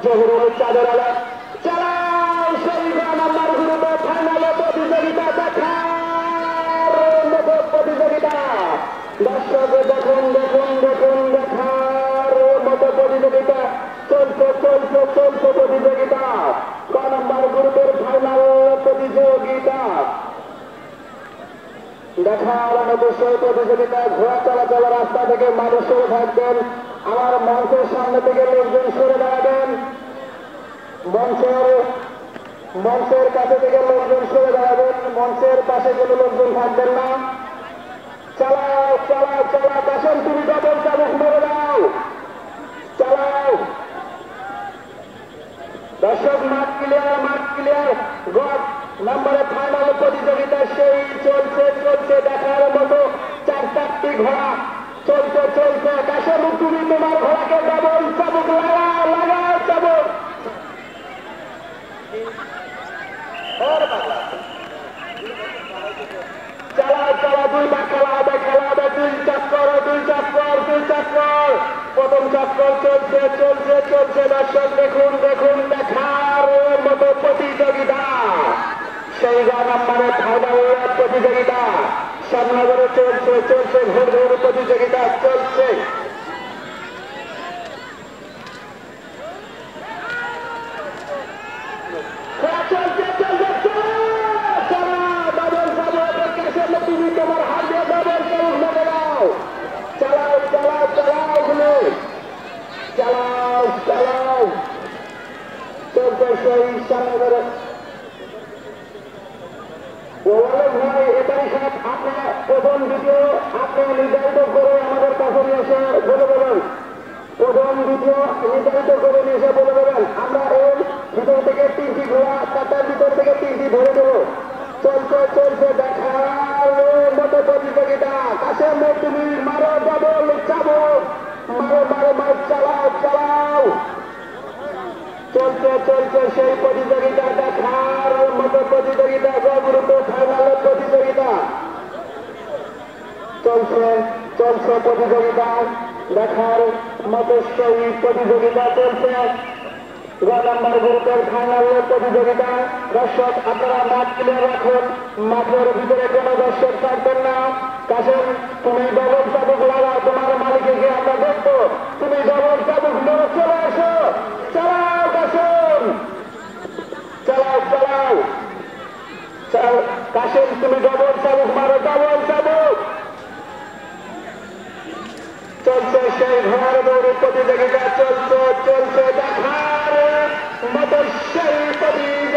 জহুরুল চাঁদের আলো চালাও সেই নাম্বার গ্রুপে ফাইনালে প্রতিযোগিতা দেখার মতো প্রতিযোগিতা। দর্শক দেখুন দেখুন দেখুন দেখার মতো প্রতিযোগিতা চলছে চলছে চলছে প্রতিযোগিতা। ক নাম্বার গ্রুপের ফাইনাল প্রতিযোগিতা দেখার মতো সেই প্রতিযোগিতা। ঘোড়া চলাচল রাস্তা থেকে মানুষ সরে থাকবেন। আমার মঞ্চের সামনে থেকে লোকজন সরে দাঁড়াবেন। মঞ্চের কাছে থেকে লোকজন সরে দাঁড়াবেন। মঞ্চের পাশে কোনো লোকজন থাকবেন না। চালাও চালাও চালাও কাশেম তুমি ডবল চাবুক মেরে দাও চালাও। দর্শক মাঠ ক্লিয়ার গড নাম্বারে ফাইনাল প্রতিযোগিতা সেই চলছে চলছে দেখার মতো। 4-4টি ঘোড়া চলছে চলছে। কাশেম তুমি তোমার ঘোড়াকে ডবল চাবুক লাগাও চাবুক। চালা চালা 2 বার খেলা হবে 2 চক্কর প্রথম চক্কর চলছে চলছে চলছে। দর্শক দেখুন দেখুন দেখার মতো প্রতিযোগিতা সেই নাম্বারে ফাইনাল প্রতিযোগিতা শ্যামনগরে চলছে চলছে ঘোর ঘোর প্রতিযোগিতা চলছে। তুমি তোমার হাত দিয়ে ডবল চাবুক মেরে দাও চালাও চালাও চালাও চালাও চালাও চলছে সেই শ্যামনগরে। ভাই এটাই সব আপনার প্রথম দ্বিতীয় আপনি নির্ধারিত করে আমাদের কাছে নিয়ে এসে বলে দেবেন। প্রথম দ্বিতীয় নির্ধারিত করে নিয়ে এসে বলে দেবেন। আমরা এর ভিতর থেকে 3টি ঘোড়া 4টার ভিতর থেকে 3টি ধরে দেবো। চলছে চলছে দেখার মতো প্রতিযোগিতা। কাশেম তুমি মারো ডবল চাবুক মারো চালাও চালাও। চলছে চলছে সেই প্রতিযোগিতা দেখার মতো প্রতিযোগিতা। গ্রুপে ফাইনাল প্রতিযোগিতা চলছে চলছে প্রতিযোগিতা দেখার মতো সেই প্রতিযোগিতা চলছে। নাম্বার গ্রুপের ফাইনাল প্রতিযোগিতা। দর্শক আপনারা মাঠ ক্লিয়ার রাখুন। মাঠের ভিতরে কোনো দর্শক থাকবেন না। কাশেম তুমি ডবল চাবুক লাগাও তোমার মালিককে আমরা দেখবো। তুমি ডবল চাবুক মেরে চলে আসো চালাও কাশেম চালাও চালাও কাশেম তুমি ডবল চাবুক মারো ডবল চাবুক। চলছে সেই ঘোড়ার দৌড় প্রতিযোগিতা চলছে চলছে দেখার মতো সেই প্রতিযোগিতা।